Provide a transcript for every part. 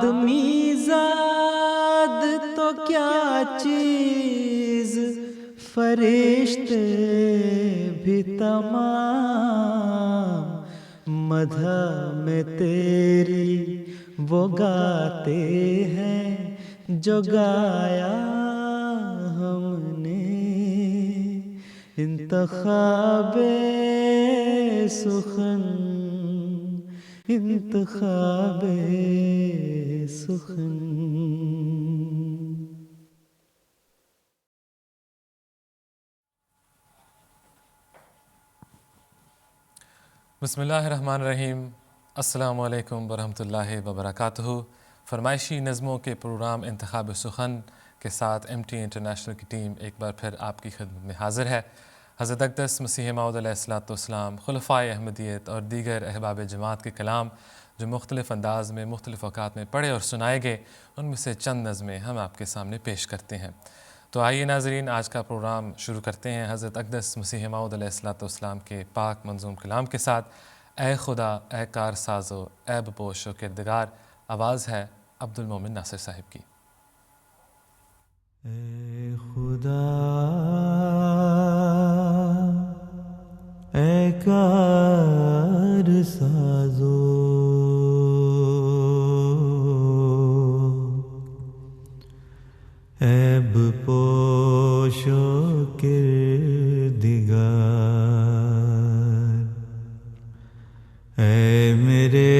آدمی زاد تو کیا چیز، فرشتے بھی تمام مدح میں تیری وہ گاتے ہیں جو گایا ہم نے۔ انتخاب سخن، انتخاب سخن۔ بسم اللہ الرحمن الرحیم۔ السلام علیکم ورحمۃ اللہ وبرکاتہ۔ فرمائشی نظموں کے پروگرام انتخاب سخن کے ساتھ ایم ٹی انٹرنیشنل کی ٹیم ایک بار پھر آپ کی خدمت میں حاضر ہے۔ حضرت اقدس مسیح موعود علیہ السلام، خلفائے احمدیت اور دیگر احباب جماعت کے کلام جو مختلف انداز میں مختلف اوقات میں پڑھے اور سنائے گئے، ان میں سے چند نظمیں ہم آپ کے سامنے پیش کرتے ہیں۔ تو آئیے ناظرین، آج کا پروگرام شروع کرتے ہیں حضرت اقدس مسیح موعود علیہ السلام کے پاک منظوم کلام کے ساتھ۔ اے خدا، اے کار سازو، اے بپوش و کردگار۔ آواز ہے عبد المومن ناصر صاحب کی۔ اے خدا، اے کار سازو، عیب پوش و کردگار، اے میرے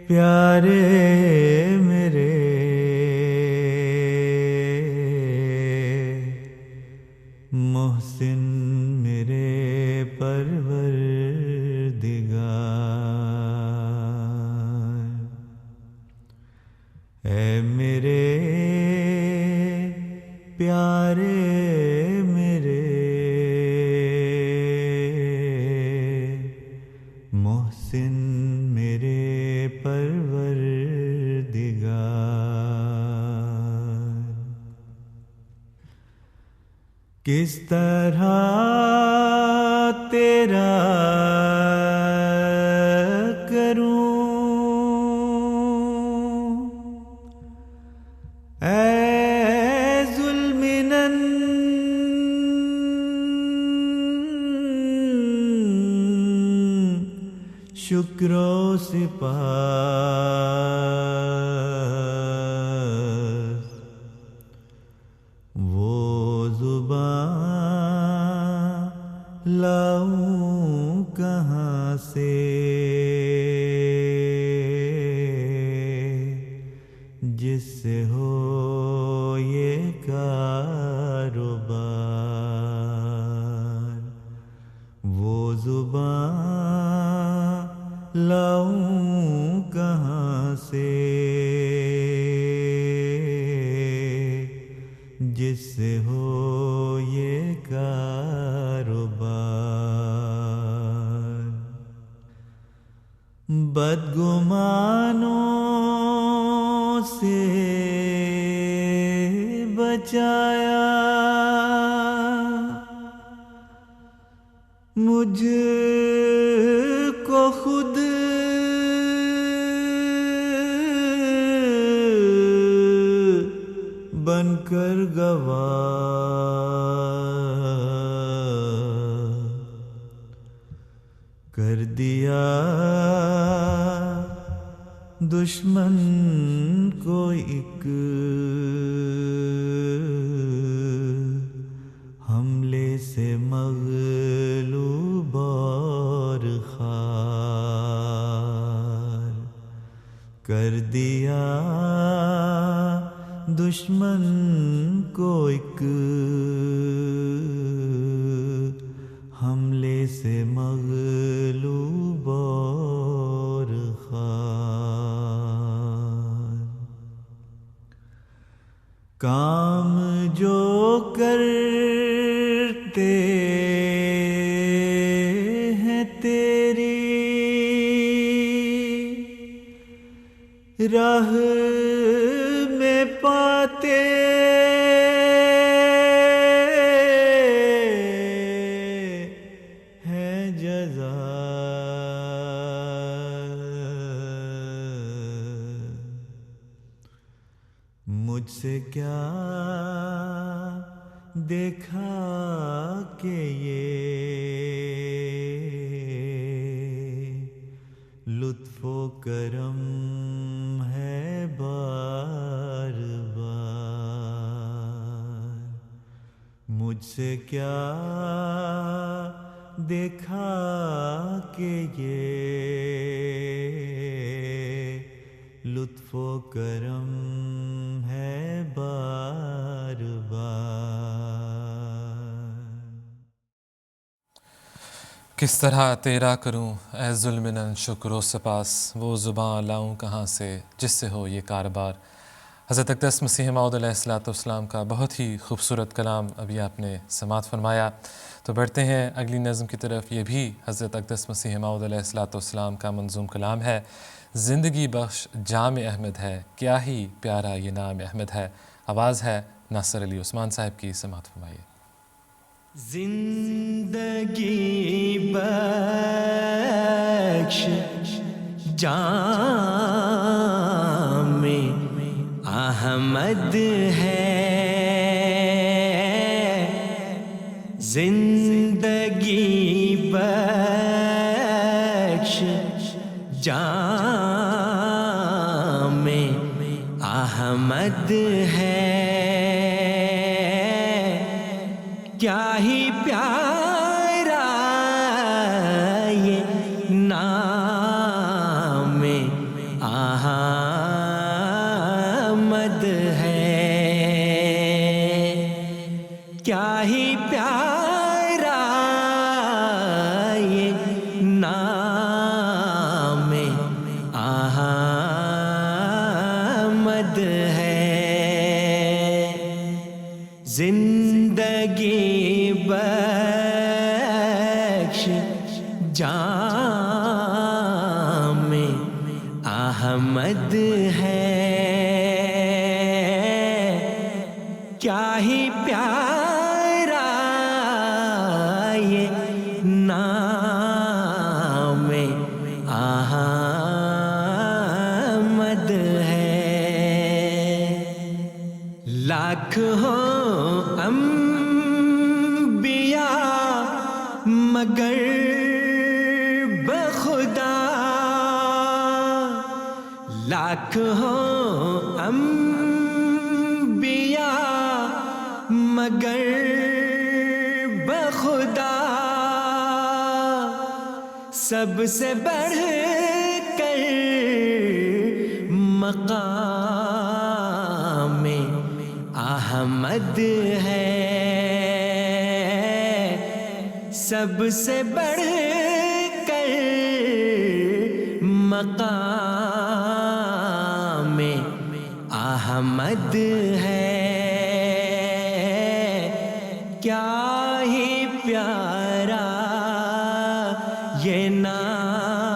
پیارے، میرے محسن، میرے پروردگار، اے میرے پیارے، میرے محسن، میرے پروردگار۔ کس طرح تیرا کروں اے ذوالمنن، شکر و سپاس، وہ زبان لاؤں کہاں سے جس سے ہو یہ کاروبار، وہ زبان لاؤں کہاں سے جس سے ہو یہ کاروبار۔ بدگمانوں سے بچایا مجھ کو خود بن کر گواہ، کر دیا دشمن کو ایک حملے سے مغلوب اور خوار، کر دیا دشمن کو ایک حملے سے مغلوب اور خوار۔ کام جو کرتے ہیں تیری راہ میں پاتے ہیں جزا، مجھ سے کیا دیکھا کہ یہ لطف و کرم ہے بار بار. مجھ سے کیا دیکھا کہ یہ لطف و کرم ہے بار بار. کس طرح تیرا کروں اے ذوالمنن شکر و سپاس، وہ زباں لاؤں کہاں سے جس سے ہو یہ کاربار. حضرت اقدس مسیح موعود علیہ السلام کا بہت ہی خوبصورت کلام ابھی آپ نے سماعت فرمایا. تو بڑھتے ہیں اگلی نظم کی طرف. یہ بھی حضرت اقدس مسیح موعود علیہ السلام کا منظوم کلام ہے. زندگی بخش جام احمد ہے، کیا ہی پیارا یہ نام احمد ہے. آواز ہے ناصر علی عثمان صاحب کی. سماعت فرمائیے. زندگی بخش جام احمد ہے، زندگی بخش جام احمد ہے. کیا ہی پیارا یہ نام احمد ہے، کیا ہی پیارا یہ نام احمد ہے. زندگی بخش جام احمد ہے، کیا ہی پیارا یہ نام احمد ہے. لاکھ ہو انبیاء مگر بخدا، لاکھ ہو انبیاء مگر بخدا، سب سے بڑھ کر مقام احمد ہے، سب سے بڑھ کر مقام احمد ہے. کیا ہی پیارا یہ نام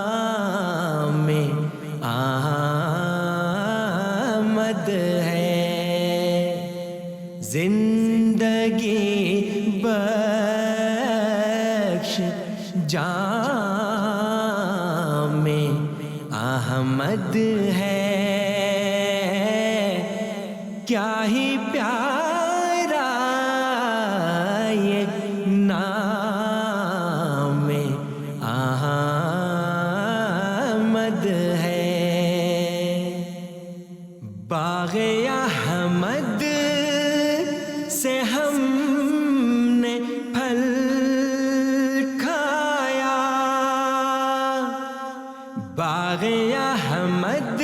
احمد ہے. زندگی بخش جام احمد ہے، کیا ہی پیارا یہ نام احمد ہے. باغ احمد سے ہم نے پھل کھایا، باغ احمد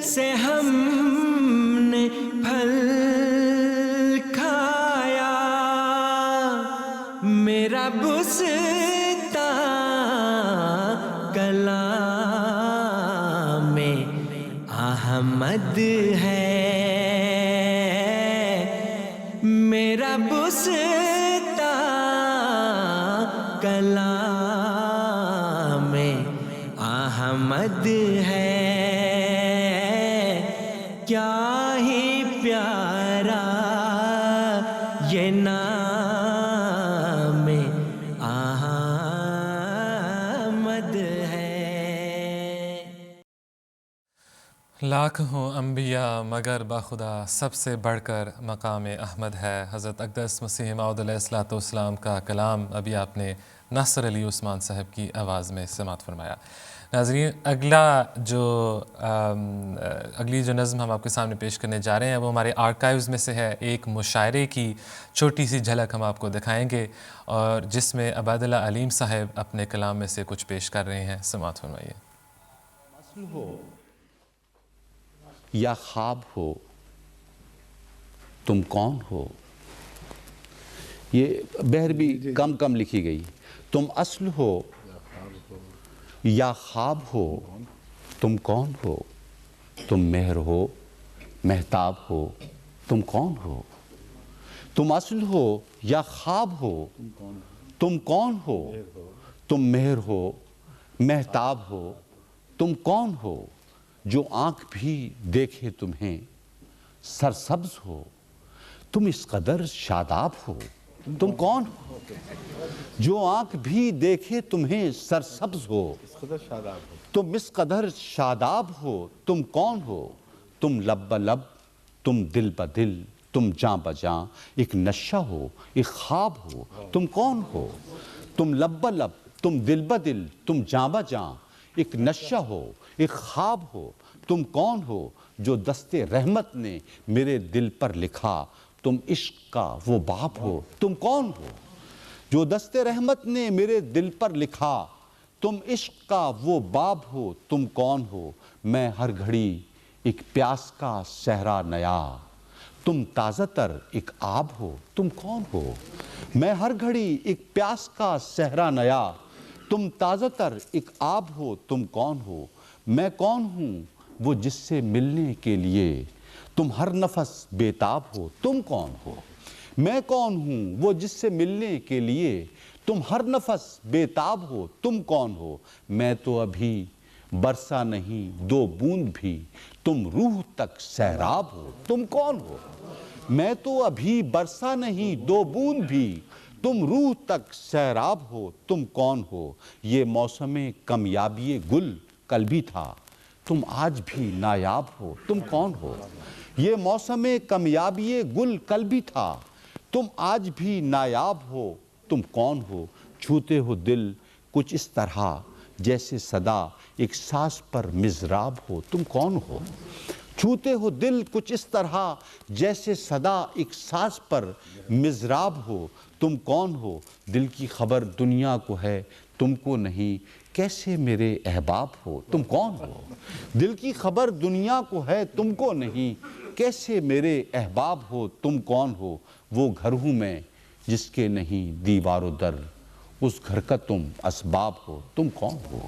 سے ہم نے پھل کھایا. میرا بستان کلام احمد ہے، میرا بستان کلام احمد ہے. کیا ہی پیارا یہ نام احمد ہے. لاکھ ہوں انبیاء مگر باخدا سب سے بڑھ کر مقام احمد ہے. حضرت اقدس مسیح موعود علیہ الصلوۃ والسلام کا کلام ابھی آپ نے ناصر علی عثمان صاحب کی آواز میں سماعت فرمایا. ناظرین، اگلی جو نظم ہم آپ کے سامنے پیش کرنے جا رہے ہیں وہ ہمارے آرکائیوز میں سے ہے. ایک مشاعرے کی چھوٹی سی جھلک ہم آپ کو دکھائیں گے اور جس میں عبید اللہ علیم صاحب اپنے کلام میں سے کچھ پیش کر رہے ہیں. سماعت فرمائیے. اصل ہو یا خواب ہو تم کون ہو. یہ بہر بھی کم کم لکھی گئی. تم اصل ہو یا خواب ہو تم کون ہو. تم مہر ہو مہتاب ہو تم کون ہو. تم اصل ہو یا خواب ہو تم کون ہو. تم مہر ہو مہتاب ہو تم کون ہو. جو آنکھ بھی دیکھے تمہیں سرسبز ہو تم اس قدر شاداب ہو تم کون ہو. جو آنکھ بھی دیکھے تمہیں سرسبز ہو تم اس قدر شاداب ہو تم کون ہو. تم لب بلب تم دل بدل تم جاں بجاں ایک نشہ ہو ایک خواب ہو تم کون ہو. تم لب بلب تم دل بدل تم جاں بجاں ایک نشہ ہو ایک خواب ہو تم کون ہو. جو دست رحمت نے میرے دل پر لکھا تم عشق کا وہ باب ہو تم کون ہو. جو دست رحمت نے میرے دل پر لکھا تم عشق کا وہ باب ہو تم کون ہو. میں ہر گھڑی ایک پیاس کا صحرا نیا تم تازہ تر ایک آب ہو تم کون ہو. میں ہر گھڑی ایک پیاس کا صحرا نیا تم تازہ تر ایک آب ہو تم کون ہو. میں کون ہوں وہ جس سے ملنے کے لیے تم ہر نفس بیتاب ہو تم کون ہو. میں کون ہوں وہ جس سے ملنے کے لیے تم ہر نفس بیتاب ہو تم کون ہو. میں تو ابھی برسا نہیں دو بوند بھی تم روح تک سیراب ہو تم کون ہو. میں تو ابھی برسا نہیں دو بوند بھی تم روح تک سیراب ہو تم کون ہو. یہ موسم کمیابی گل کل بھی تھا تم آج بھی نایاب ہو تم کون ہو. یہ موسم کمیابی گل کل بھی تھا تم آج بھی نایاب ہو تم کون ہو. چھوتے ہو دل کچھ اس طرح جیسے صدا ایک ساز پر مضراب ہو تم کون ہو. چھوتے ہو دل کچھ اس طرح جیسے صدا ایک ساز پر مضراب ہو تم کون ہو. دل کی خبر دنیا کو ہے تم کو نہیں کیسے میرے احباب ہو تم کون ہو. دل کی خبر دنیا کو ہے تم کو نہیں کیسے میرے احباب ہو تم کون ہو. وہ گھر ہوں میں جس کے نہیں دیوار و در اس گھر کا تم اسباب ہو تم کون ہو.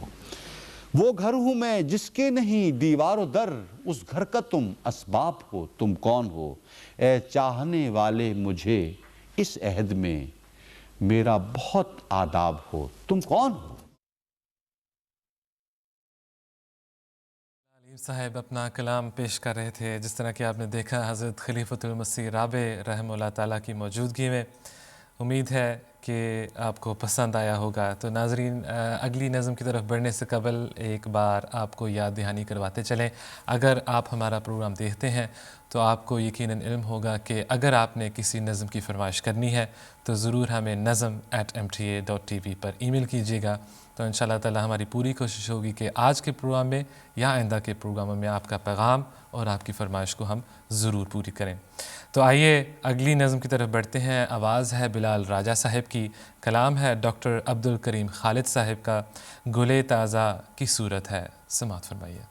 وہ گھر ہوں میں جس کے نہیں دیوار و در اس گھر کا تم اسباب ہو تم کون ہو. اے چاہنے والے مجھے اس عہد میں میرا بہت آداب ہو تم کون ہو. علیم صاحب اپنا کلام پیش کر رہے تھے. جس طرح کہ آپ نے دیکھا حضرت خلیفۃ المسیح رابع رحمہ اللہ تعالیٰ کی موجودگی میں. امید ہے کہ آپ کو پسند آیا ہوگا. تو ناظرین، اگلی نظم کی طرف بڑھنے سے قبل ایک بار آپ کو یاد دہانی کرواتے چلیں. اگر آپ ہمارا پروگرام دیکھتے ہیں تو آپ کو یقیناً علم ہوگا کہ اگر آپ نے کسی نظم کی فرمائش کرنی ہے تو ضرور ہمیں nazm@mta.tv پر ای میل کیجیے گا. تو انشاءاللہ تعالی ہماری پوری کوشش ہوگی کہ آج کے پروگرام میں یا آئندہ کے پروگراموں میں آپ کا پیغام اور آپ کی فرمائش کو ہم ضرور پوری کریں. تو آئیے اگلی نظم کی طرف بڑھتے ہیں. آواز ہے بلال راجہ صاحب کی، کلام ہے ڈاکٹر عبدالکریم خالد صاحب کا. گلے تازہ کی صورت ہے. سماعت فرمائیے.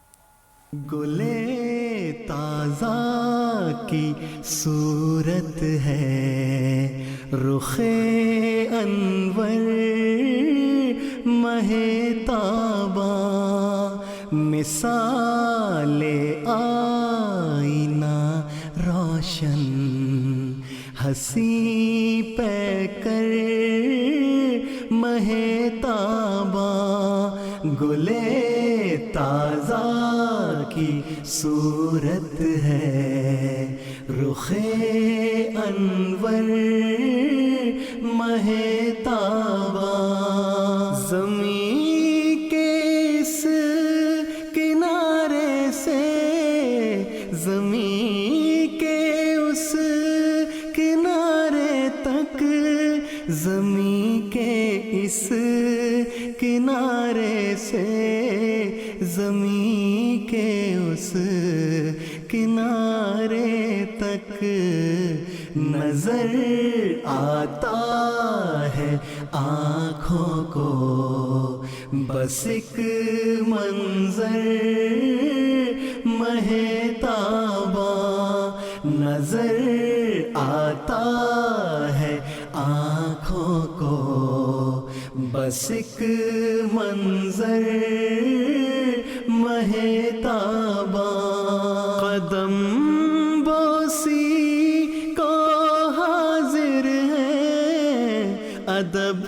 گلے تازہ کی صورت ہے رخ انور مہتاباں مثال آئینہ روشن ہنسی پہ کر مہتاباں گلے تازہ کی صورت ہے رخ انور مہتاباں زمین کے اس کنارے سے زمین کے اس کنارے تک، زمین کے اس کنارے سے زمین کے اس کنارے تک نظر آتا ہے آنکھوں کو بس ایک منظر مہتاباں، نظر آتا ہے آنکھوں کو بس ایک منظر مہتاباں، قدم بوسی کو حاضر ہے ادب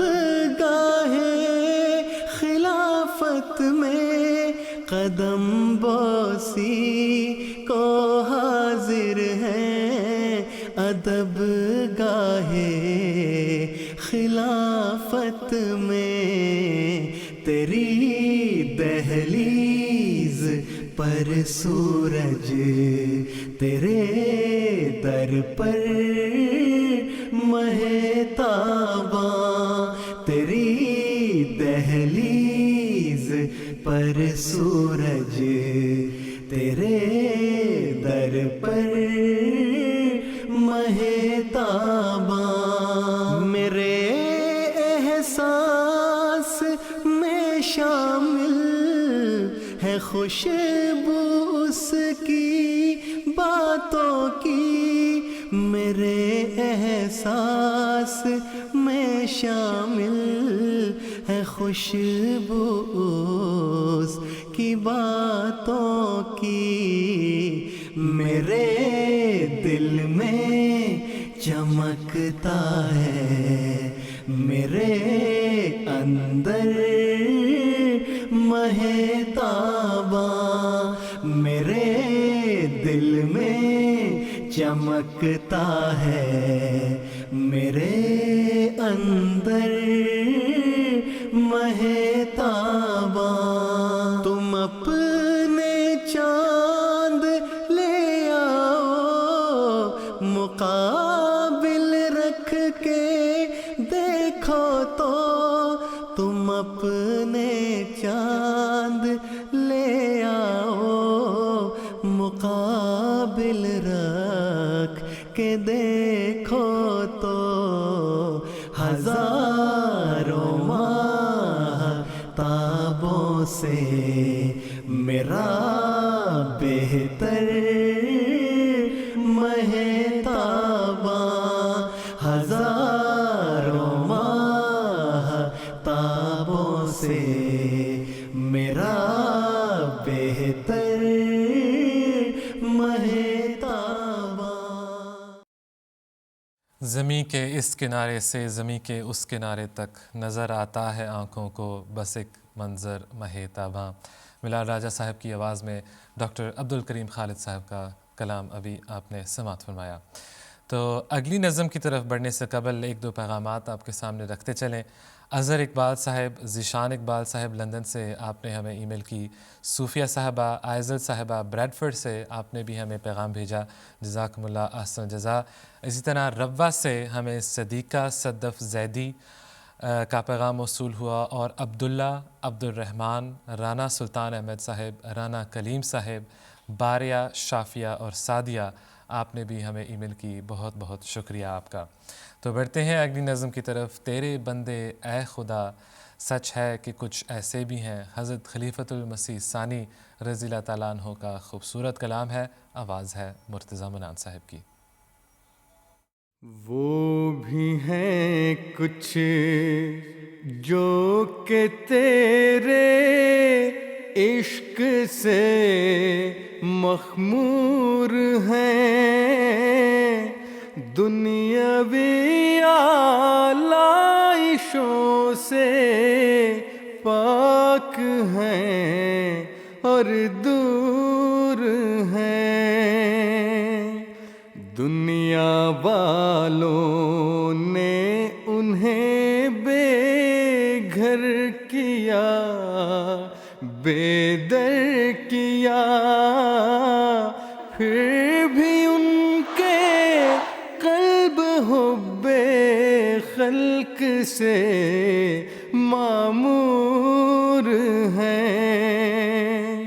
گاہے خلافت میں، قدم بوسی کو حاضر ہے ادب گاہے خلافت میں، تیری دہلیز پر سورج تیرے در پر مہتاباں، تیری دہلیز پر سورج تیرے در پر مہتاباں، میرے احساس میں شامل ہے خوشبو اس کی باتوں کی، میرے احساس میں شامل ہے خوشبو اس کی باتوں کی، میرے دل میں چمکتا ہے میرے اندر مہتاباں، میرے دل میں چمکتا ہے میرے اندر مہتاباں، تم اپنے چاند لے آؤ مقابل رکھ کے دیکھو تو، تم اپنے چاند لے آؤ مقابل رکھ کے دیکھو تو، ہزاروں ماہ تابوں سے میرا بہتر مہتاباں، ہزاروں ماہ تابوں سے میرا بہتر مہتاباں۔ زمیں کے اس کنارے سے زمیں کے اس کنارے تک نظر آتا ہے آنکھوں کو بس ایک منظر مہتاباں۔ ملال راجہ صاحب کی آواز میں ڈاکٹر عبدالکریم خالد صاحب کا کلام ابھی آپ نے سماعت فرمایا۔ تو اگلی نظم کی طرف بڑھنے سے قبل ایک دو پیغامات آپ کے سامنے رکھتے چلیں۔ اظہر اقبال صاحب، ذیشان اقبال صاحب لندن سے آپ نے ہمیں ای میل کی، صوفیہ صاحبہ، آئزل صاحبہ بریڈفرڈ سے آپ نے بھی ہمیں پیغام بھیجا، جزاکم اللہ احسن الجزا۔ اسی طرح روا سے ہمیں صدیقہ صدف زیدی کا پیغام موصول ہوا، اور عبداللہ، عبد الرحمن، رانا سلطان احمد صاحب، رانا کلیم صاحب، باریہ، شافیہ اور سعدیہ، آپ نے بھی ہمیں ای میل کی، بہت بہت شکریہ آپ کا۔ تو بڑھتے ہیں اگلی نظم کی طرف۔ تیرے بندے اے خدا سچ ہے کہ کچھ ایسے بھی ہیں، حضرت خلیفۃ المسیح ثانی رضی اللہ تعالیٰ عنہ کا خوبصورت کلام ہے، آواز ہے مرتضیٰ منان صاحب کی۔ وہ بھی ہیں کچھ جو کہ تیرے عشق سے مخمور ہیں، دنیاوی آلائشوں سے پاک ہیں اور دور ہیں، دنیا والوں نے انہیں بے گھر کیا، بے در کیا، پھر خلق سے معمور ہیں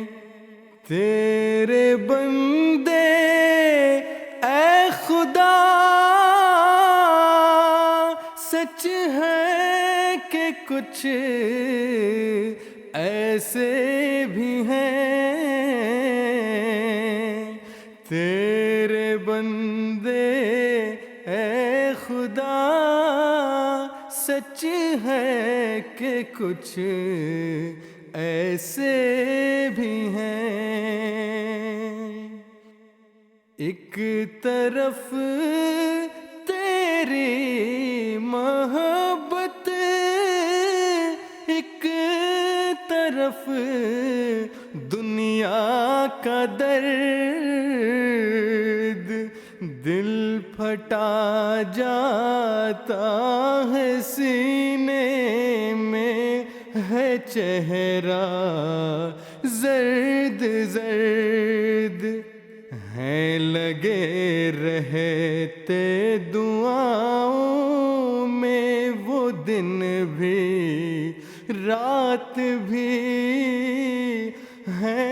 تیرے بندے اے خدا سچ ہے کہ کچھ ایسے بھی ہیں تیرے بندے اے خدا سچ ہے کہ کچھ ایسے بھی ہیں ایک طرف تیری محبت ایک طرف دنیا کا درد دل پھٹا جاتا ہے سینے میں ہے چہرہ زرد زرد ہیں لگے رہتے دعاؤں میں وہ دن بھی رات بھی ہے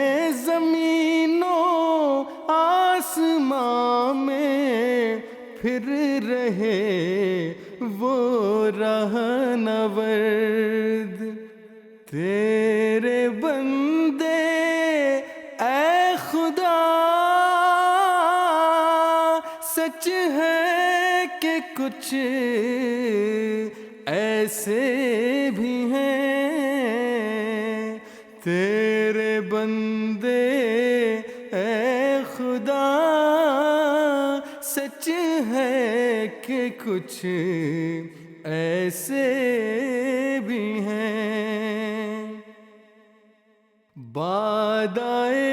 زمین و آسمان میں پھر رہے وہ رہنورد تیرے بندے اے خدا سچ ہے کہ کچھ ایسے بھی ہیں تیرے بندے اے خدا سچ ہے کہ کچھ ایسے بھی ہیں بادائے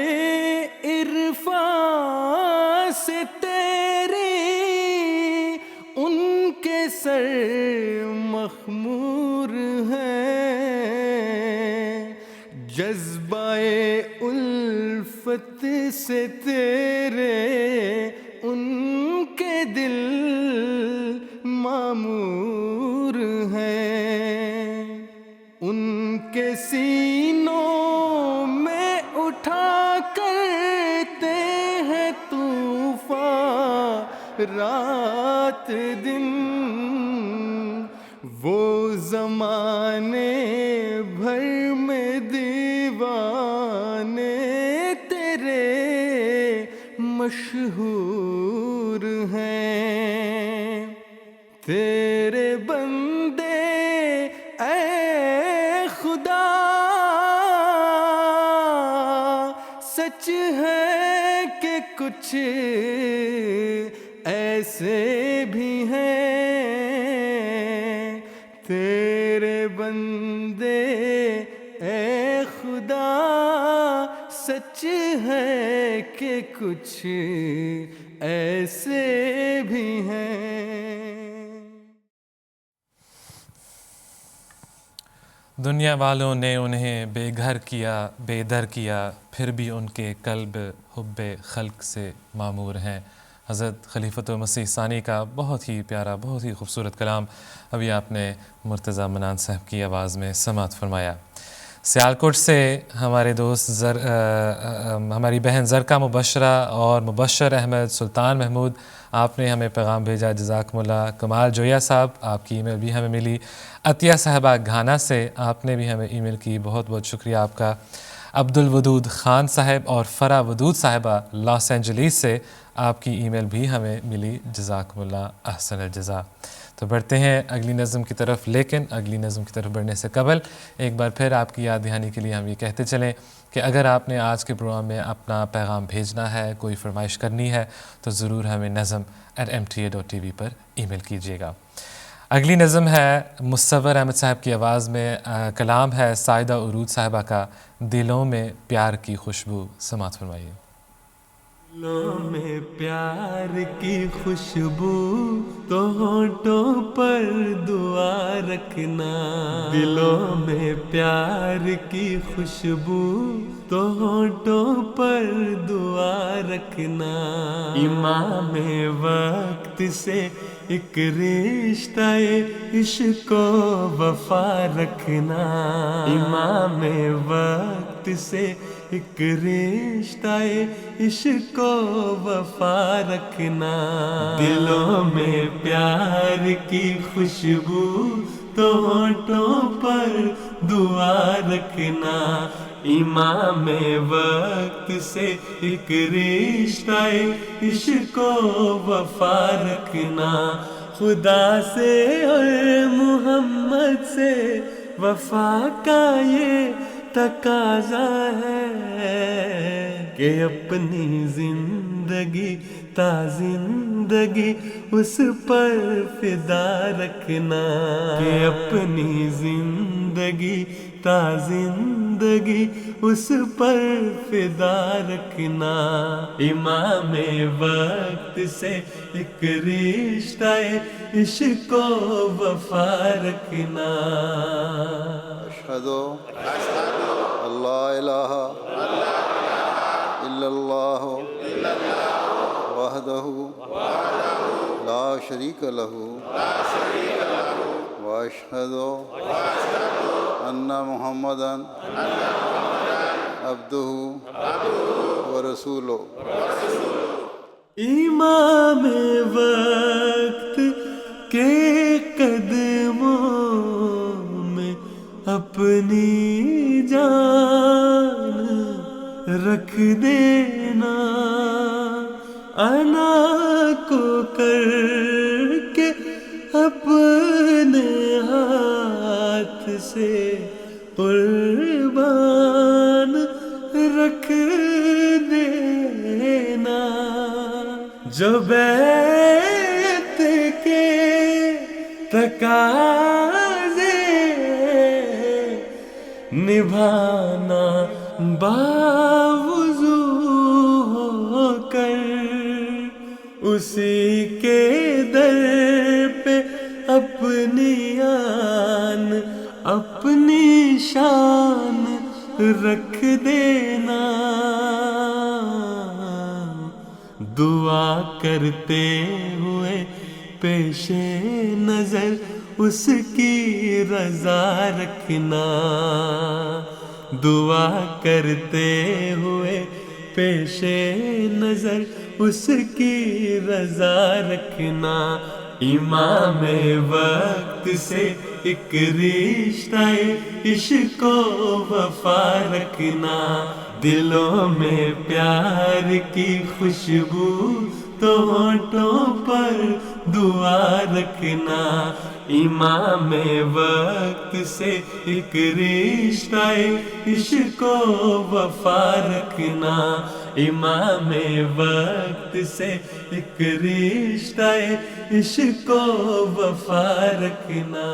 عرفان سے تیری ان کے سر مخمور ہیں جذبہ الفت سے تیرے ان کے دل معمور ہیں ان کے سینوں میں اٹھا کرتے ہیں طوفان رات دن وہ زمانے بھر میں دیوانے تیرے مشہور ہیں تیرے بندے اے خدا سچ ہے کہ کچھ ایسے بھی ہیں تیرے بندے اے خدا سچ ہے کہ کچھ ایسے بھی ہیں دنیا والوں نے انہیں بے گھر کیا بے در کیا پھر بھی ان کے قلب حب خلق سے معمور ہیں حضرت خلیفۃ المسیح ثانی کا بہت ہی پیارا بہت ہی خوبصورت کلام ابھی آپ نے مرتضیٰ منان صاحب کی آواز میں سماعت فرمایا سیالکوٹ سے ہمارے دوست ہماری بہن زرکا مبشرہ اور مبشر احمد سلطان محمود آپ نے ہمیں پیغام بھیجا جزاکم اللہ کمال جویا صاحب آپ کی ای میل بھی ہمیں ملی عطیہ صاحبہ گھانا سے آپ نے بھی ہمیں ای میل کی بہت بہت شکریہ آپ کا عبد الودود خان صاحب اور فرا ودود صاحبہ لاس اینجلیس سے آپ کی ای میل بھی ہمیں ملی جزاکم اللہ احسن الجزا تو بڑھتے ہیں اگلی نظم کی طرف لیکن اگلی نظم کی طرف بڑھنے سے قبل ایک بار پھر آپ کی یاد دہانی کے لیے ہم یہ کہتے چلیں کہ اگر آپ نے آج کے پروگرام میں اپنا پیغام بھیجنا ہے کوئی فرمائش کرنی ہے تو ضرور ہمیں nazm@mta.tv پر ای میل کیجیے گا اگلی نظم ہے مصور احمد صاحب کی آواز میں کلام ہے سائدہ عروج صاحبہ کا دلوں میں پیار کی خوشبو سماعت فرمائیے دلوں میں پیار کی خوشبو تو ہونٹوں پر دعا رکھنا دلوں میں پیار کی خوشبو تو ہونٹوں پر دعا رکھنا امام وقت سے ایک رشتہ عشق و وفا رکھنا امام وقت سے ایک رشتہ عشق و وفا رکھنا دلوں میں پیار کی خوشبو تو ہونٹوں پر دعا رکھنا امام وقت سے ایک رشتہ عشق و وفا رکھنا خدا سے اور محمد سے وفا کا یہ تقاضا ہے کہ اپنی زندگی تا زندگی اس پر فدا رکھنا کہ اپنی زندگی تا زندگی اس پر فدا رکھنا امام وقت سے ایک رشتہ عشق و وفا رکھنا اشہد اللہ الہ الا اللہ وحدہ لا شریک لہ واشہد ان محمدا عبدہ ورسولہ امام وقت کے قدموں میں اپنی جان رکھ دینا انا کو کر کے اپنے ہاتھ سے قربان رکھ دینا جو بیت کے تقاضے نبھانا باوضو ہو کر اسی کے در پہ اپنی آن اپنی شان رکھ دینا دعا کرتے ہوئے پیش نظر اس کی رضا رکھنا دعا کرتے ہوئے پیش نظر اس کی رضا رکھنا امام وقت سے ایک رشتہ عشق و وفا رکھنا دلوں میں پیار کی خوشبو تو ہونٹوں پر دعا رکھنا امام وقت سے ایک رشتہ عشق و وفا رکھنا امام وقت سے ایک رشتہ عشق و وفا رکھنا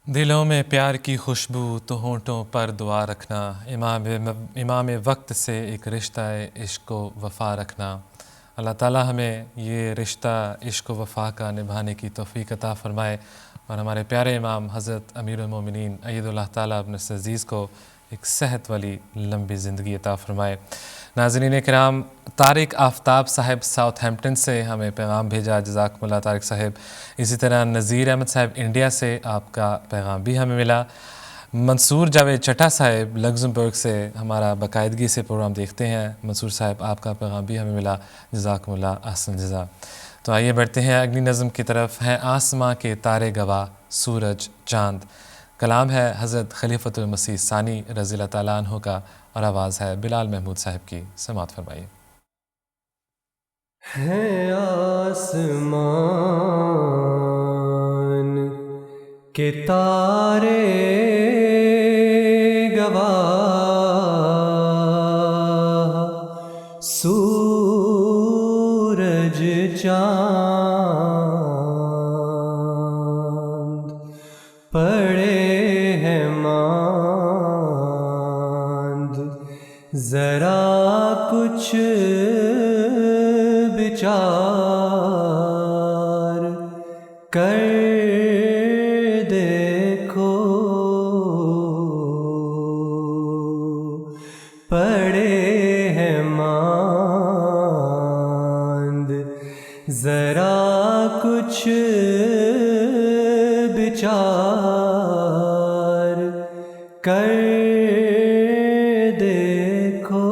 دلوں میں پیار کی خوشبو تو ہونٹوں پر دعا رکھنا امام وقت سے ایک رشتہ عشق و وفا رکھنا اللہ تعالیٰ ہمیں یہ رشتہ عشق و وفا کا نبھانے کی توفیق عطا فرمائے اور ہمارے پیارے امام حضرت امیر المومنین اید اللہ تعالیٰ ابن عزیز کو ایک صحت والی لمبی زندگی عطا فرمائے۔ ناظرین کرام، طارق آفتاب صاحب ساؤتھ ہیمپٹن سے ہمیں پیغام بھیجا، جزاکم اللہ طارق صاحب۔ اسی طرح نذیر احمد صاحب انڈیا سے آپ کا پیغام بھی ہمیں ملا۔ منصور جاوید چٹا صاحب لگزمبرگ سے ہمارا باقاعدگی سے پروگرام دیکھتے ہیں، منصور صاحب آپ کا پیغام بھی ہمیں ملا، جزاکم اللہ احسن جزا۔ تو آئیے بڑھتے ہیں اگلی نظم کی طرف۔ ہیں آسماں کے تارے گواہ، سورج چاند۔ کلام ہے حضرت خلیفۃ المسیح ثانی رضی اللہ تعالیٰ عنہ کا اور آواز ہے بلال محمود صاحب کی، سماعت فرمائیے۔ ہیں آسمان کے تارے گواہ، سورج چاند پڑے ہیں ماند، ذرا کچھ بچار کر دیکھو، پڑے ہیں ماند کچھ بچار کر دیکھو،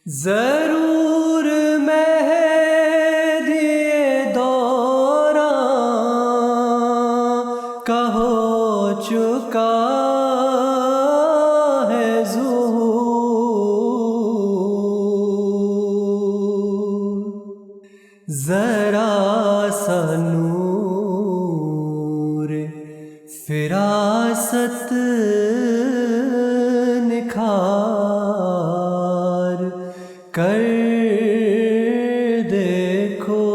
ضرور مہدی دوراں کا ہو چکا ہے ظہور، ذرا سا نور فراست نکھار کر دیکھو،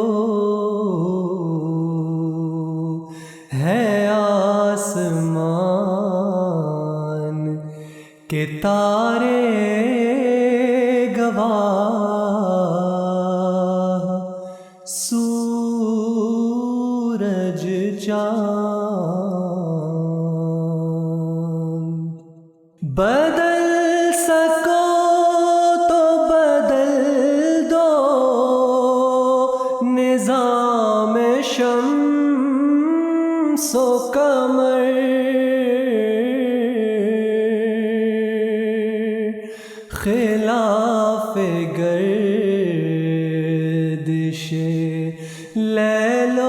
ہے آسمان کے تارے گواہ، سورج چاند، بدل سکو تو بدل دو نظام شمس و قمر، خلاف گردش لیل و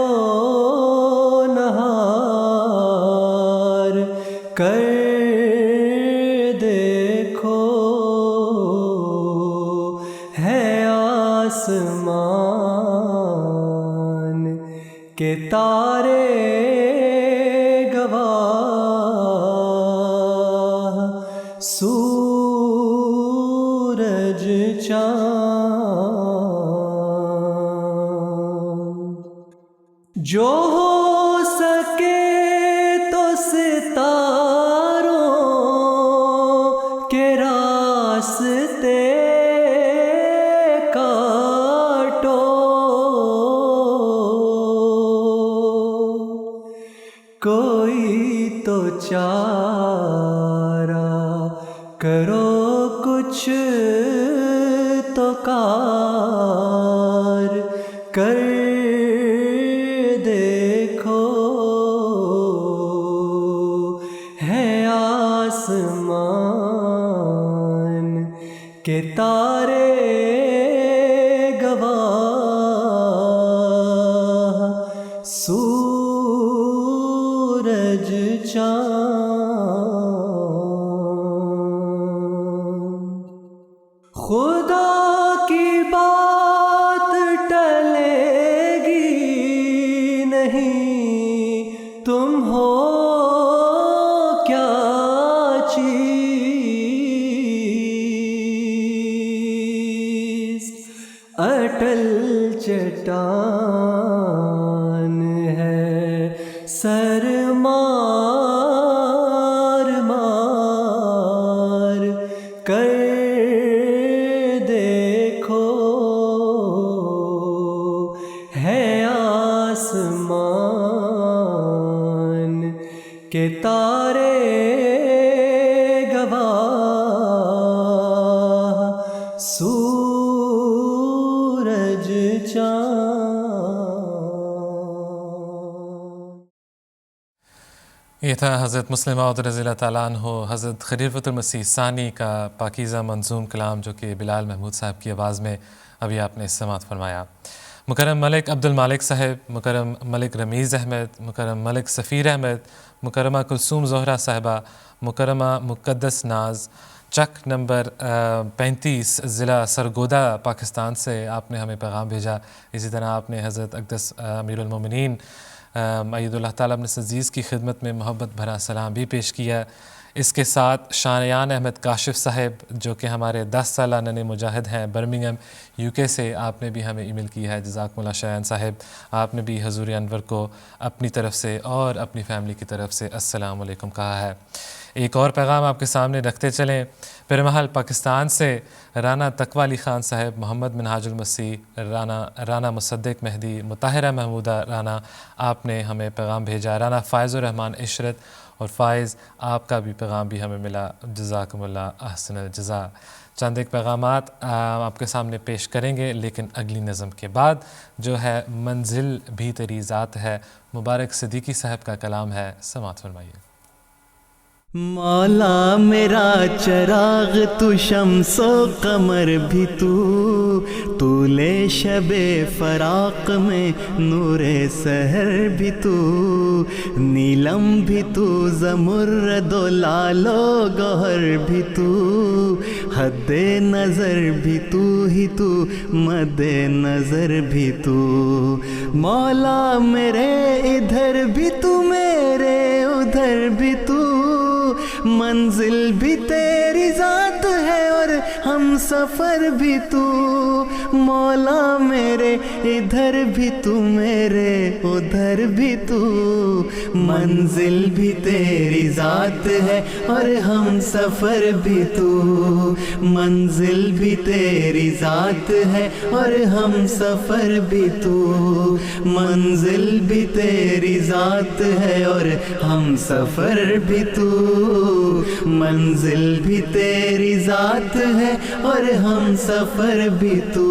نہار کر دیکھو، ہے آسمان کے تارے گواہ، سورج چاند، جو ہو سکے تو ستاروں کے راستے کاٹو، کوئی تو چارہ کرو، کچھ تو کار کر دیکھو، ہے آسمان کے تارے گواہ، سورج چاند، خدا کی بات ٹلے گی نہیں، تم ہو کیا چیز، اٹل چٹان ہے سر مار مار کر دیکھو، ہے آسمان کے تارے گواہ، سورج چاند۔ یہ تھا حضرت مسلم موعود رضی اللہ تعالیٰ عنہ حضرت خلیفۃ المسیح ثانی کا پاکیزہ منظوم کلام، جو کہ بلال محمود صاحب کی آواز میں ابھی آپ نے سماعت فرمایا۔ مکرم ملک عبد المالک صاحب، مکرم ملک رمیز احمد، مکرم ملک سفیر احمد، مکرمہ کلثوم زہرہ صاحبہ، مکرمہ مقدس ناز، چک نمبر 35 ضلع سرگودا پاکستان سے آپ نے ہمیں پیغام بھیجا۔ اسی طرح آپ نے حضرت اقدس امیر المومنین اید اللہ تعالیٰ ابن عزیز کی خدمت میں محبت بھرا سلام بھی پیش کیا۔ اس کے ساتھ شاریان احمد کاشف صاحب، جو کہ ہمارے 10 سالہ ننے مجاہد ہیں برمنگھم UK سے، آپ نے بھی ہمیں ای میل کی ہے، جزاکم اللہ شاریان صاحب۔ آپ نے بھی حضور انور کو اپنی طرف سے اور اپنی فیملی کی طرف سے السلام علیکم کہا ہے۔ ایک اور پیغام آپ کے سامنے رکھتے چلیں۔ پرمحل پاکستان سے رانا تقوی علی خان صاحب، محمد منہاج المسیح، رانا مصدق مہدی، مطہرہ محمودہ رانا، آپ نے ہمیں پیغام بھیجا۔ رانا فائز الرحمان عشرت اور فائز آپ کا بھی پیغام بھی ہمیں ملا، جزاکم اللہ احسن الجزا۔ چند ایک پیغامات آپ کے سامنے پیش کریں گے، لیکن اگلی نظم کے بعد جو ہے منزل بھی تیری ذات ہے، مبارک صدیقی صاحب کا کلام ہے، سماعت فرمائیے۔ مولا میرا چراغ تو شمس و قمر بھی تو طول شب فراق میں نور سحر بھی تو نیلم بھی تو زمرد و لال و گوہر بھی تو حد نظر بھی تو ہی تو مد نظر بھی تو مولا میرے ادھر بھی تو میرے ادھر بھی تو منزل بھی تیری ذات ہے اور ہم سفر بھی تو مولا میرے ادھر بھی تو میرے ادھر بھی تو منزل بھی تیری ذات ہے اور ہم سفر بھی تو منزل بھی تیری ذات ہے اور ہم سفر بھی تو منزل بھی تیری ذات ہے اور ہم سفر بھی تو منزل بھی تیری ذات ہے اور ہم سفر بھی تو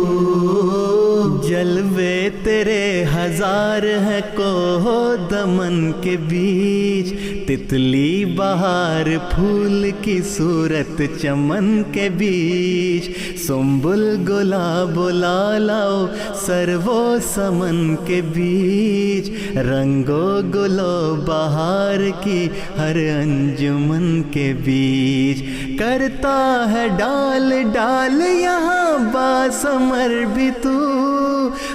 جلوے تیرے ہزار ہے کوہ دمن کے بیچ تتلی بہار پھول کی صورت چمن کے بیچ سنبل گلاب و لالاؤ سرو سمن کے بیچ رنگو گلو بہار کی ہر انجمن کے بیچ کرتا ہے ڈال ڈال یہاں باسمر بھی تو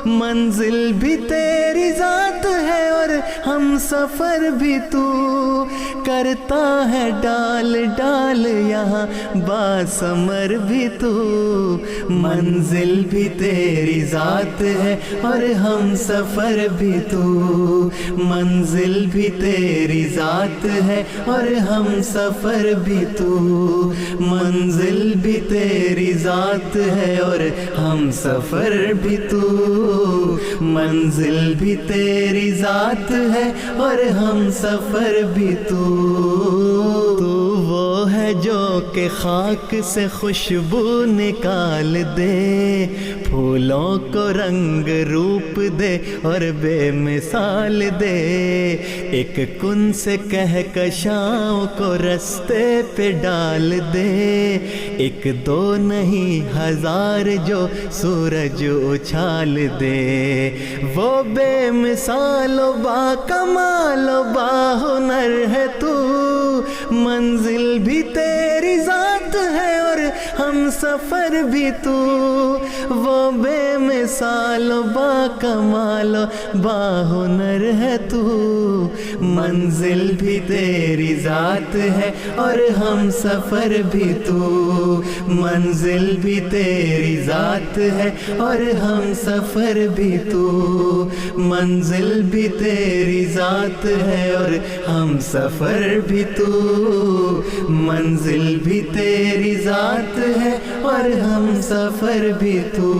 منزل بھی تیری ذات ہے اور ہم سفر بھی تو کرتا ہے ڈال ڈال یہاں باسمر بھی تو منزل بھی تیری ذات ہے اور ہم سفر بھی تو منزل بھی تیری ذات ہے اور ہم سفر بھی تو منزل بھی تیری ذات ہے اور ہم سفر بھی تو منزل بھی تیری ذات ہے اور ہم سفر بھی تو وہ ہے جو کہ خاک سے خوشبو نکال دے پھولوں کو رنگ روپ دے اور بے مثال دے ایک کن سے کہکشاؤں کو رستے پہ ڈال دے ایک دو نہیں ہزار جو سورج اچھال دے وہ بے مثال و با کمال و با ہنر ہے تو منزل بھی تیری ذات ہے اور ہم سفر بھی تو وہ بے مثال و با کمال و با ہنر ہے تو منزل بھی تیری ذات ہے اور ہم سفر بھی تو منزل بھی تیری ذات ہے اور ہم سفر بھی تو منزل بھی تیری ذات ہے اور ہم سفر بھی تو منزل بھی تیری ذات ہے اور ہم سفر بھی تو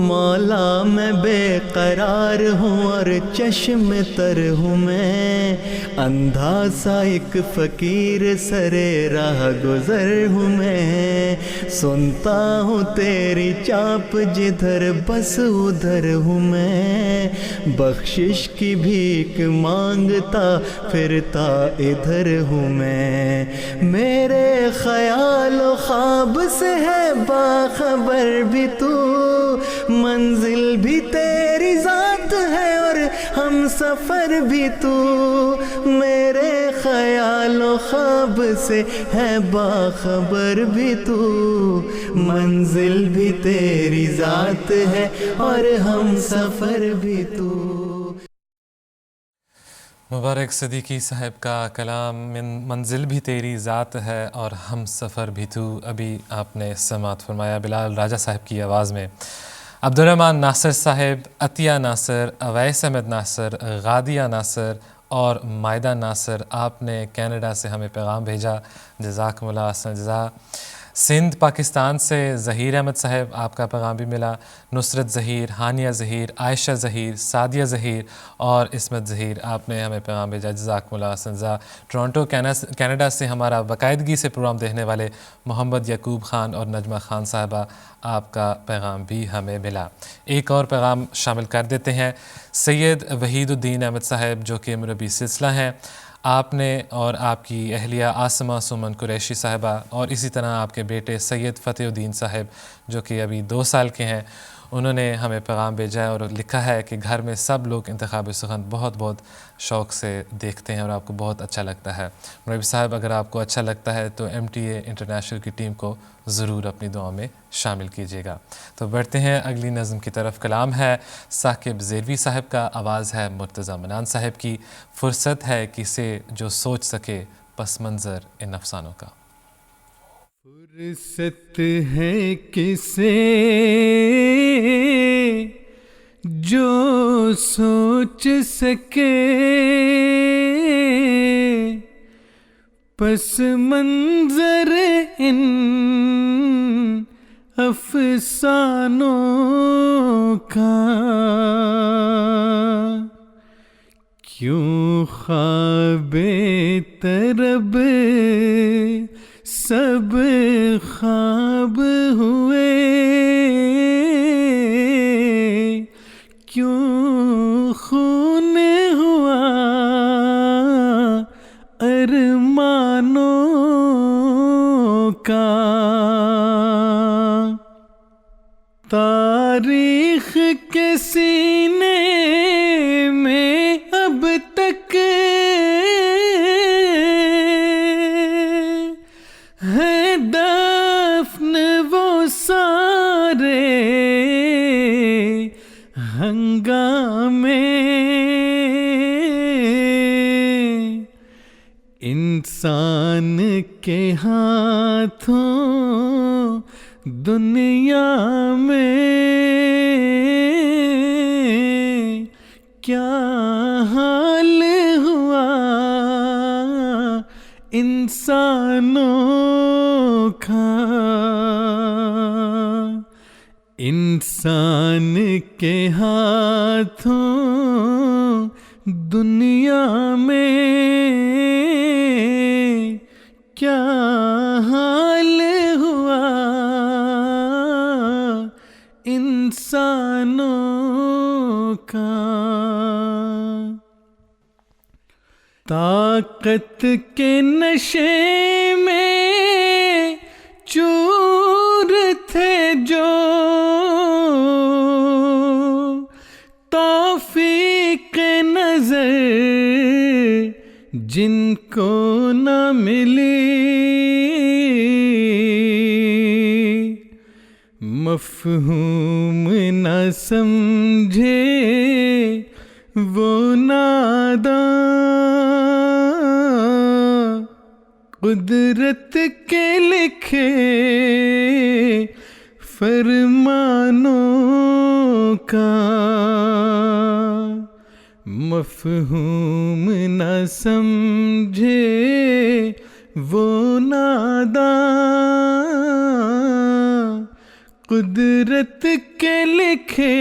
مولا میں بے قرار ہوں اور چشم تر ہوں میں اندھا سا ایک فقیر سرے راہ گزر ہوں میں سنتا ہوں تیری چاپ جدھر بس ادھر ہوں میں بخشش کی بھیک مانگتا پھرتا ادھر ہوں میں میرے خیال و خواب سے ہے باخبر بھی تو منزل بھی تیری ذات ہے اور ہم سفر بھی تو میرے خیال و خواب سے ہے باخبر بھی تو منزل بھی تیری ذات ہے اور ہم سفر بھی تو۔ مبارک صدیقی صاحب کا کلام منزل بھی تیری ذات ہے اور ہم سفر بھی تو ابھی آپ نے سماعت فرمایا بلال راجہ صاحب کی آواز میں۔ عبدالرحمن ناصر صاحب، عطیہ ناصر، اویس احمد ناصر، غادیہ ناصر اور مائدہ ناصر، آپ نے کینیڈا سے ہمیں پیغام بھیجا، جزاکم اللہ احسن جزا۔ سندھ پاکستان سے ظہیر احمد صاحب آپ کا پیغام بھی ملا، نصرت ظہیر، ہانیہ ظہیر، عائشہ ظہیر، سعدیہ ظہیر اور عصمت ظہیر، آپ نے ہمیں پیغام بھیجا، جزاکم اللہ سنزا۔ ٹورانٹو کینیڈا سے ہمارا باقاعدگی سے پروگرام دیکھنے والے محمد یعقوب خان اور نجمہ خان صاحبہ، آپ کا پیغام بھی ہمیں ملا۔ ایک اور پیغام شامل کر دیتے ہیں، سید وحید الدین احمد صاحب جو کہ مربی سلسلہ ہیں، آپ نے اور آپ کی اہلیہ عاصمہ سمن قریشی صاحبہ اور اسی طرح آپ کے بیٹے سید فتح الدین صاحب جو کہ ابھی 2 سال کے ہیں، انہوں نے ہمیں پیغام بھیجا ہے اور لکھا ہے کہ گھر میں سب لوگ انتخاب سخن بہت بہت شوق سے دیکھتے ہیں اور آپ کو بہت اچھا لگتا ہے۔ مربی صاحب اگر آپ کو اچھا لگتا ہے تو MTA انٹرنیشنل کی ٹیم کو ضرور اپنی دعا میں شامل کیجیے گا۔ تو بڑھتے ہیں اگلی نظم کی طرف۔ کلام ہے ثاقب زیروی صاحب کا، آواز ہے مرتضیٰ منان صاحب کی۔ فرصت ہے کسے جو سوچ سکے پس منظر ان افسانوں کا۔ فرصت ہے کسے جو سوچ سکے پس منظر ان افسانوں کا، کیوں خواب طرب سب خواب ہوئے، کیوں خون ہوا ارمانوں کا، تاریخ کے سینے میں اب تک ہے دفن وہ سارے ہنگامے، انسان کے ہاتھوں دنیا میں کیا حال ہوا انسانوں کا، انسان کے ہاتھوں دنیا میں کیا حال ہوا انسانوں کا، طاقت کے نشے میں چور تھے جو توفیق نظر جن کو نہ ملی، مفہوم نہ سمجھے وہ ناداں، قدرت کے لکھے فرمانوں کا، مفہوم نہ سمجھے وہ ناداں، قدرت کے لکھے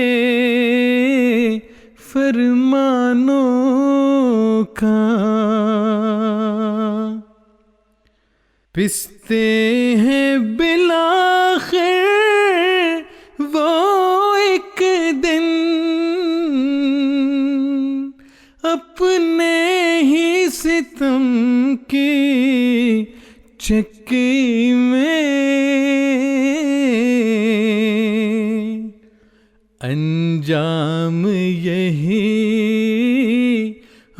فرمانوں کا، پستے ہیں بالآخر وہ ایک دن اپنے ہی ستم کی چکی میں، انجام یہی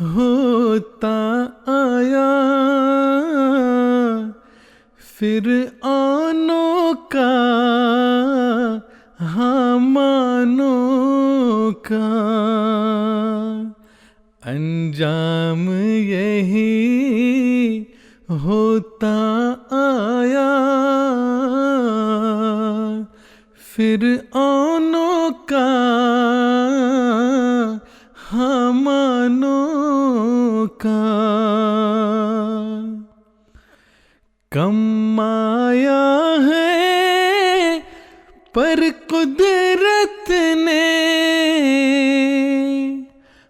ہوتا آیا فرعونوں کا حامانوں کا، انجام یہی ہوتا آیا فرعونوں کا حامانوں کا، کم آیا ہے پر قدرت نے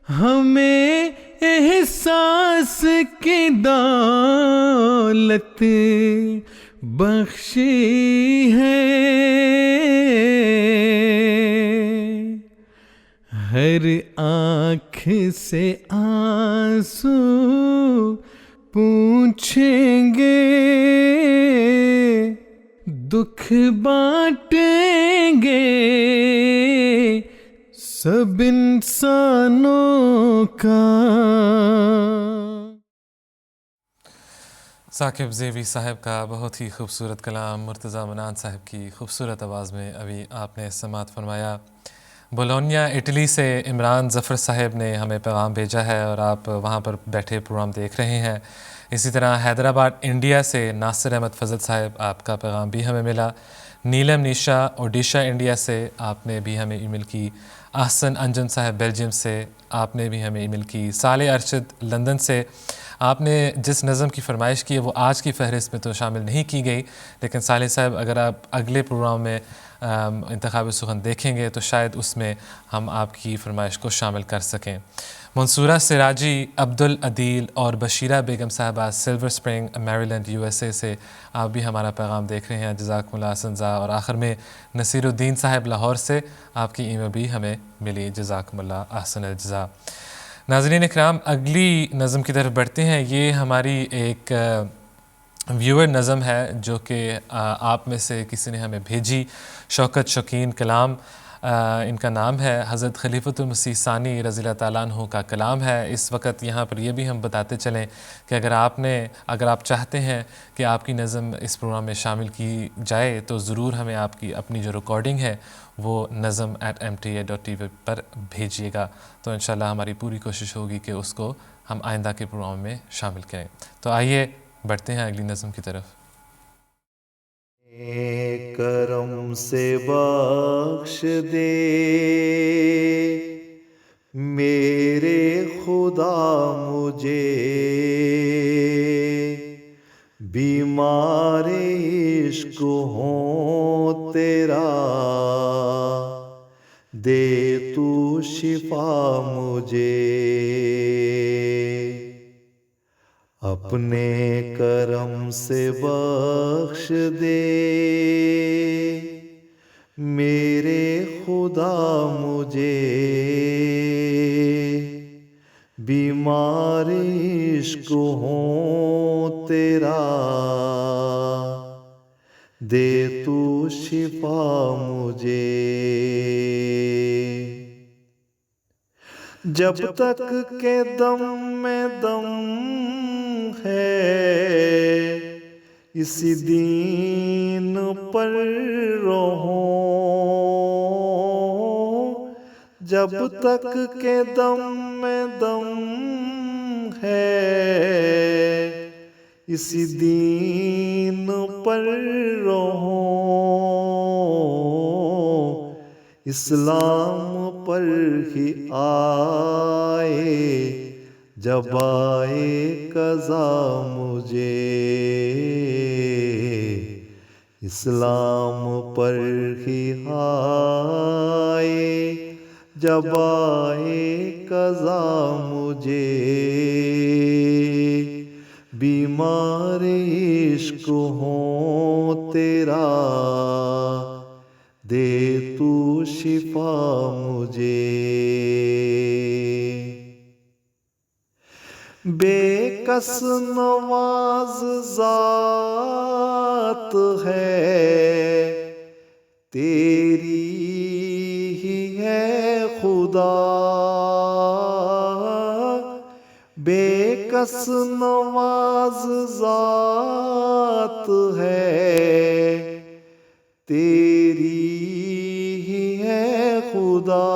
ہمیں احساس کی دولت بخشی ہے. ہر آنکھ سے آنسو پوچھیں گے, دکھ بانٹیں گے سب انسانوں کا. ثاقب زیوی صاحب کا بہت ہی خوبصورت کلام مرتضیٰ منان صاحب کی خوبصورت آواز میں ابھی آپ نے سماعت فرمایا. بولونیا اٹلی سے عمران ظفر صاحب نے ہمیں پیغام بھیجا ہے اور آپ وہاں پر بیٹھے پروگرام دیکھ رہے ہیں. اسی طرح حیدرآباد انڈیا سے ناصر احمد فضل صاحب آپ کا پیغام بھی ہمیں ملا. نیلم نیشا اوڈیشہ انڈیا سے آپ نے بھی ہمیں ای میل کی. احسن انجم صاحب بیلجیم سے آپ نے بھی ہمیں ای میل کی. صالح ارشد لندن سے آپ نے جس نظم کی فرمائش کی ہے وہ آج کی فہرست میں تو شامل نہیں کی گئی, لیکن صالح صاحب اگر آپ اگلے پروگرام میں انتخاب سخن دیکھیں گے تو شاید اس میں ہم آپ کی فرمائش کو شامل کر سکیں. منصورہ سراجی, عبد العدیل اور بشیرہ بیگم صاحبہ silver spring میریلینڈ U S A سے آپ بھی ہمارا پیغام دیکھ رہے ہیں. جزاکم اللہ احسن جزا. اور آخر میں نصیر الدین صاحب لاہور سے آپ کی ای میل بھی ہمیں ملی. جزاکم اللہ احسن الجزا. ناظرین اکرام, اگلی نظم کی طرف بڑھتے ہیں. یہ ہماری ایک ویور نظم ہے جو کہ آپ میں سے کسی نے ہمیں بھیجی. شوکت شوقین کلام ان کا نام ہے. حضرت خلیفۃ المسیح ثانی رضی اللہ تعالیٰ عنہ کا کلام ہے. اس وقت یہاں پر یہ بھی ہم بتاتے چلیں کہ اگر آپ چاہتے ہیں کہ آپ کی نظم اس پروگرام میں شامل کی جائے تو ضرور ہمیں آپ کی اپنی جو ریکارڈنگ ہے وہ نظم @mta.tv پر بھیجیے گا. تو انشاءاللہ ہماری پوری کوشش ہوگی کہ اس کو ہم آئندہ کے پروگرام میں شامل کریں. تو آئیے بڑھتے ہیں اگلی نظم کی طرف. کرم سے بخش دے میرے خدا مجھے, بیمار عشق ہوں تیرا, دے تو شفا مجھے. اپنے کرم سے بخش دے میرے خدا مجھے, بیمار عشق ہوں تیرا, دے تو شفا مجھے. جب تک کہ دم میں دم ہے اسی دین پر رہوں, جب تک کہ دم میں دم ہے اسی دین پر رہوں, اسلام پر ہی آئے جب آئے قضا مجھے, اسلام پر ہی آئے جب آئے قضا مجھے, بیمار عشق ہوں تیرا, دے تو شفا مجھے. بے کس نواز ذات ہے تیری ہی ہے خدا, بے کس نواز ذات ہے تیری ہی ہے خدا,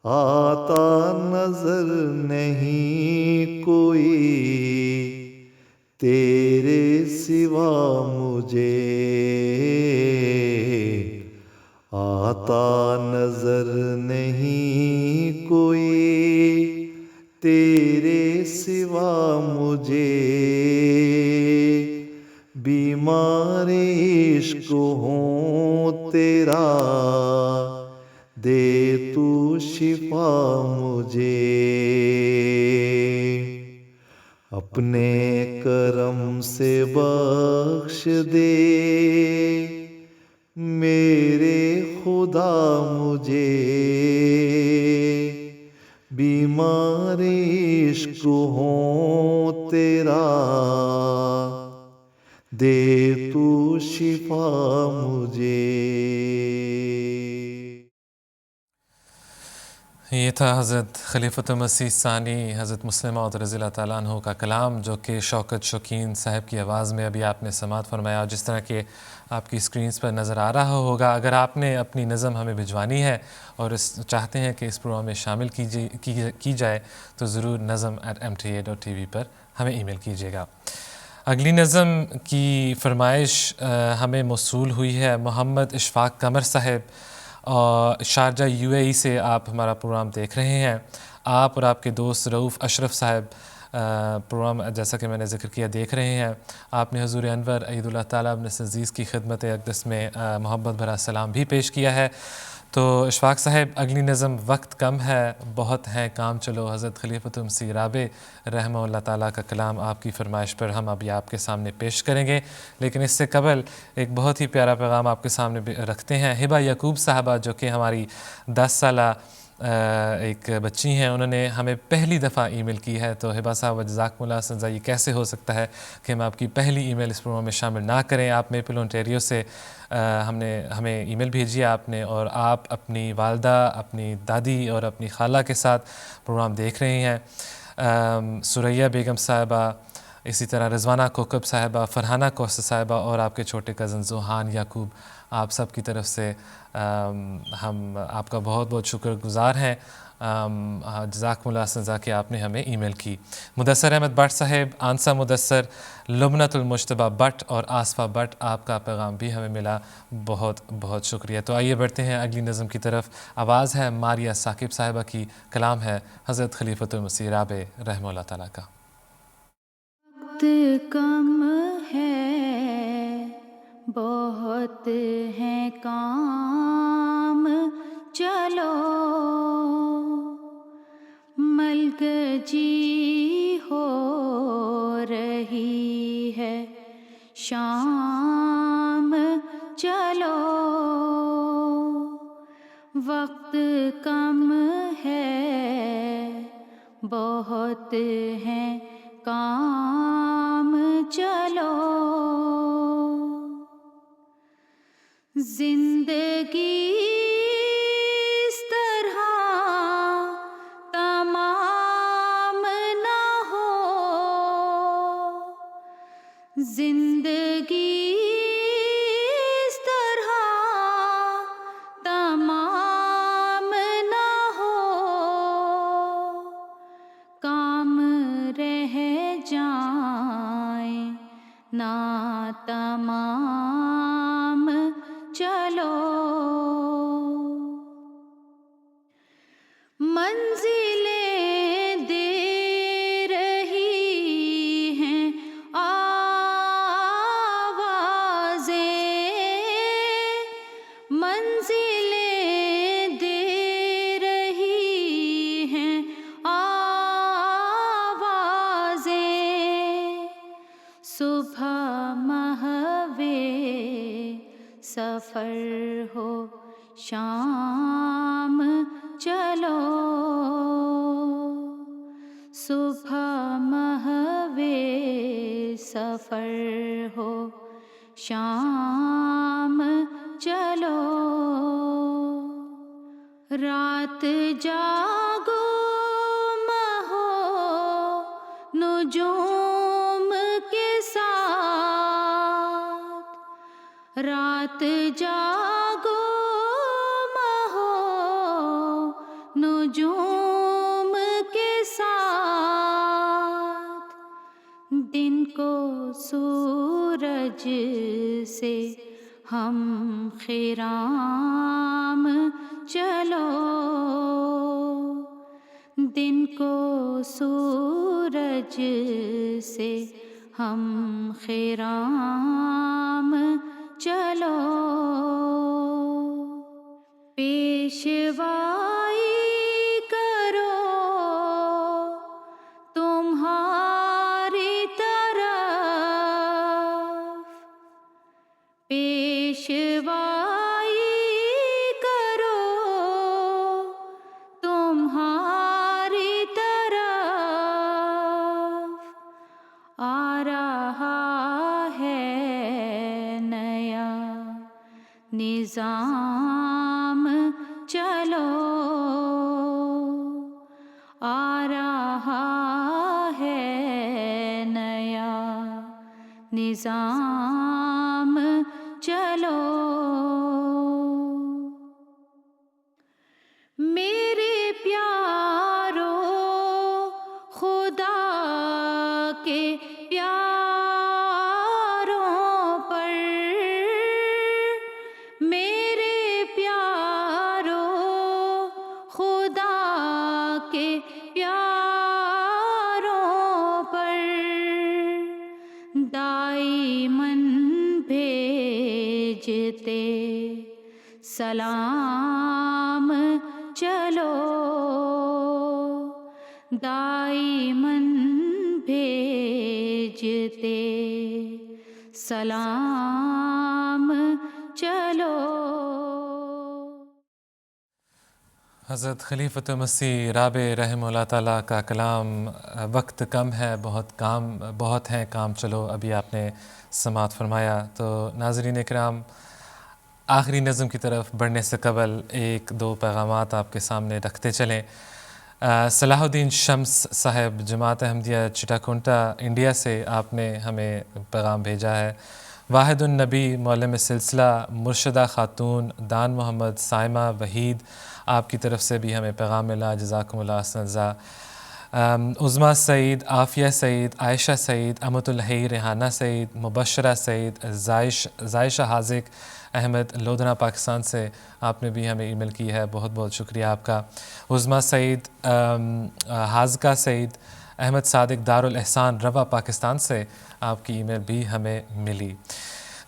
آتا نظر نہیں کوئی تیرے سوا مجھے, آتا نظر نہیں کوئی تیرے تیرے سوا مجھے بیمار عشق ہوں تیرا، دے تو شفا مجھے، اپنے کرم سے بخش دے میرے خدا مجھے، بیمار عشق ہوں تیرا، دے تو شفا مجھے۔ یہ تھا حضرت خلیفۃ المسیح ثانی حضرت مسلم موعود رضی اللہ تعالیٰ عنہ کا کلام، جو کہ شوکت شوکین صاحب کی آواز میں ابھی آپ نے سماعت فرمایا، اور جس طرح کہ آپ کی اسکرینز پر نظر آ رہا ہوگا۔ اگر آپ نے اپنی نظم ہمیں بھجوانی ہے اور چاہتے ہیں کہ اس پروگرام میں شامل کی جائے تو ضرور nazm@mta.tv پر ہمیں ای میل کیجیے گا۔ اگلی نظم کی فرمائش ہمیں موصول ہوئی ہے محمد اشفاق قمر صاحب، اور شارجہ UAE سے آپ ہمارا پروگرام دیکھ رہے ہیں۔ آپ اور آپ کے دوست رؤوف اشرف صاحب پروگرام جیسا کہ میں نے ذکر کیا دیکھ رہے ہیں۔ آپ نے حضور انور عید اللہ تعالیٰ ابن عزیز کی خدمت اقدس میں محبت بھرا سلام بھی پیش کیا ہے۔ تو اشفاق صاحب، اگلی نظم وقت کم ہے بہت ہیں کام، چلو حضرت خلیفۃ المسیح رابع رحمہ اللہ تعالیٰ کا کلام آپ کی فرمائش پر ہم ابھی آپ کے سامنے پیش کریں گے، لیکن اس سے قبل ایک بہت ہی پیارا پیغام آپ کے سامنے رکھتے ہیں۔ ہبہ یعقوب صاحبہ، جو کہ ہماری 10 سالہ ایک بچی ہیں، انہوں نے ہمیں پہلی دفعہ ای میل کی ہے۔ تو ہبہ صاحبہ، جزاکم اللہ سنزا، یہ کیسے ہو سکتا ہے کہ ہم آپ کی پہلی ای میل اس پروگرام میں شامل نہ کریں؟ آپ میپل اونٹیریو سے ہمیں ای میل بھیجی آپ نے، اور آپ اپنی والدہ، اپنی دادی اور اپنی خالہ کے ساتھ پروگرام دیکھ رہے ہیں۔ سریہ بیگم صاحبہ، اسی طرح رضوانہ کوکب صاحبہ، فرحانہ کوثر صاحبہ، اور آپ کے چھوٹے کزن زوحان یعقوب، آپ سب کی طرف سے ہم آپ کا بہت بہت شکر گزار ہیں۔ جزاکم اللہ سنزا کہ آپ نے ہمیں ای میل کی۔ مدثر احمد بٹ صاحب، آنسا مدثر، لبنت المجتبہ بٹ اور آصفہ بٹ، آپ کا پیغام بھی ہمیں ملا، بہت بہت شکریہ۔ تو آئیے بڑھتے ہیں اگلی نظم کی طرف۔ آواز ہے ماریہ ثاقب صاحبہ کی، کلام ہے حضرت خلیفۃ المسیح رابع رحمہ اللہ تعالیٰ کا۔ وقت کم ہے بہت ہیں کام، چلو ملک جی ہو رہی ہے شام، چلو وقت کم ہے بہت ہیں کام، چلو زندگی اس طرح تمام نہ ہو، زندگی اس طرح تمام نہ ہو، کام رہ جائیں نہ تمام، چلو منزلیں دے رہی ہیں آوازیں، منزلیں دے رہی ہیں آوازیں، صبح مہوے سفر ہو شام، چلو صبح مہوے سفر ہو شام، چلو رات جاگو مہو نجوم کے ساتھ، رات جاگو مہو نجوم کے ساتھ، دن کو سورج سے ہم خرام، چلو دن کو سورج سے ہم خرام چلو، پیشوائی کرو تمہاری طرف، پیشوائی کرو تمہاری طرف، آ رہا ہے نیا نظام چلو، آ رہا ہے نیا نظام چلو، میرے پیارو خدا کے پیاروں پر، میرے پیارو خدا کے پیاروں پر دائماً بھیجتے سلام چلو، دائماً بھیجتے سلام چلو۔ حضرت خلیفۃ مسیح رابع رحمہ اللہ تعالیٰ کا کلام وقت کم ہے بہت ہیں کام چلو ابھی آپ نے سماعت فرمایا۔ تو ناظرین کرام، آخری نظم کی طرف بڑھنے سے قبل ایک دو پیغامات آپ کے سامنے رکھتے چلیں۔ صلاح الدین شمس صاحب جماعت احمدیہ چٹاکونٹا انڈیا سے آپ نے ہمیں پیغام بھیجا ہے۔ واحد النبی معلم سلسلہ مرشدہ خاتون دان محمد سائمہ وحید، آپ کی طرف سے بھی ہمیں پیغام ملا، جزاکم اللہ احسن الجزا۔ عظمیٰ سعید، عافیہ سعید، عائشہ سعید، امت الحی، ریحانہ سعید، مبشرہ سعید، زائشہ حاذق احمد لودھنا پاکستان سے آپ نے بھی ہمیں ای میل کی ہے، بہت بہت شکریہ آپ کا۔ عظمیٰ سعید، حاذقہ سعید، احمد صادق دارالاحسان روا پاکستان سے آپ کی ای میل بھی ہمیں ملی۔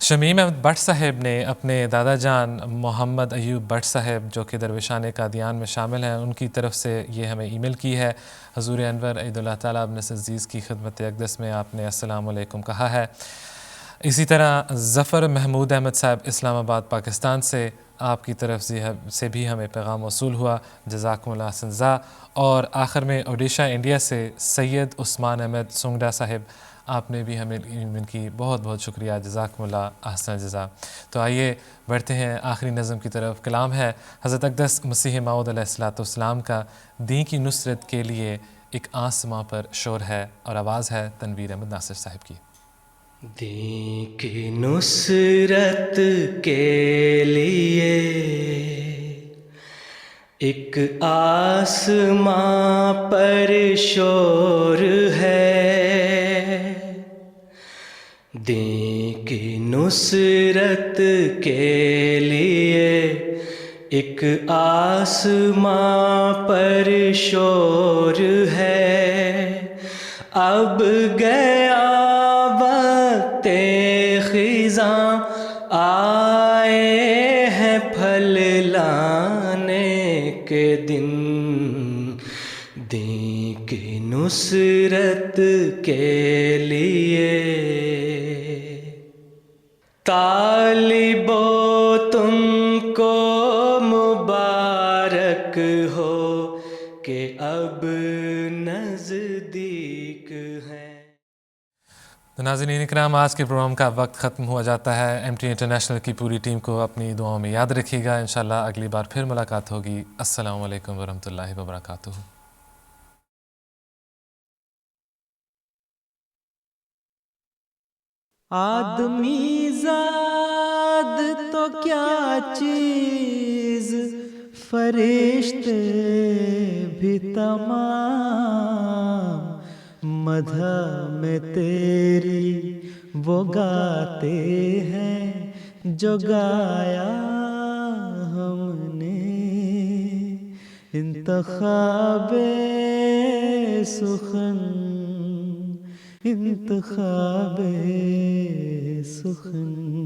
شمیم احمد بٹ صاحب نے اپنے دادا جان محمد ایوب بٹ صاحب جو کہ درویشان قادیان میں شامل ہیں، ان کی طرف سے یہ ہمیں ای میل کی ہے۔ حضور انور عید اللہ تعالیٰ ابن عزیز کی خدمت اقدس میں آپ نے السلام علیکم کہا ہے۔ اسی طرح ظفر محمود احمد صاحب اسلام آباد پاکستان سے آپ کی طرف سے بھی ہمیں پیغام موصول ہوا، جزاکم اللہ احسن الجزا۔ اور آخر میں اوڈیشہ انڈیا سے سید عثمان احمد سنگڈا صاحب، آپ نے بھی ہمیں ان کی بہت بہت شکریہ، جزاکم اللہ احسن الجزا۔ تو آئیے بڑھتے ہیں آخری نظم کی طرف۔ کلام ہے حضرت اقدس مسیح موعود علیہ السلام کا، دین کی نصرت کے لیے ایک آسماں پر شور ہے، اور آواز ہے تنویر احمد ناصر صاحب کی۔ دین کی نصرت کے لیے ایک آسماں پر شور ہے، دین کی نصرت کے لیے ایک آسماں پر شور ہے، اب گیا وقت خزاں، آئے ہیں پھل لانے کے دن، دین کی نصرت کے لیے۔ طالبو تم کو مبارک ہو کہ اب نزدیک ہیں۔ تو ناظرین اکرام، آج کے پروگرام کا وقت ختم ہوا جاتا ہے۔ ایم ٹی انٹرنیشنل کی پوری ٹیم کو اپنی دعاؤں میں یاد رکھیے گا۔ انشاءاللہ اگلی بار پھر ملاقات ہوگی۔ السلام علیکم ورحمۃ اللہ وبرکاتہ۔ آدمی زاد تو کیا چیز، فرشتے بھی تمام، مدح میں تیری وہ گاتے ہیں جو گایا ہم نے، انتخاب سخن انتخاب سخن